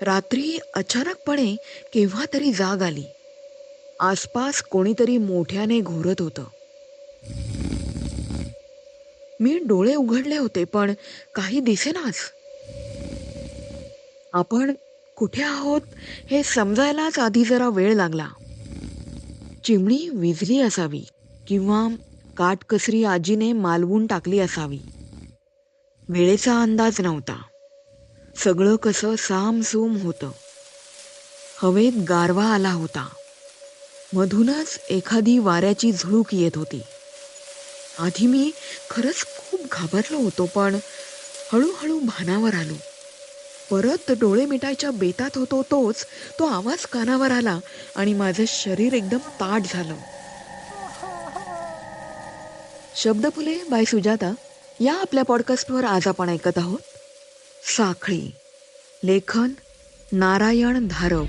रात्री अचानकपणे केव्हा तरी जाग आली. आसपास कोणीतरी मोठ्याने घोरत होतं. मी डोळे उघडले होते, पण काही दिसेनाच. आपण कुठे आहोत हे समजायलाच आधी जरा वेळ लागला. चिमणी विझली असावी किंवा काटकसरी आजीने मालवून टाकली असावी. वेळेचा अंदाज नव्हता. सगळं कसं सामसूम होतं. हवेत गारवा आला होता. मधूनच एखादी वाऱ्याची झुळूक येत होती. आधी मी खरंच खूप घाबरलो होतो, पण हळूहळू भानावर आलो. परत डोळे मिटायच्या बेतात होतो तो आवाज कानावर आला आणि माझं शरीर एकदम ताठ झालं. शब्दफुले बाय सुजाता या आपल्या पॉडकास्टवर आज आपण ऐकत आहोत साखळी. लेखन नारायण धारव.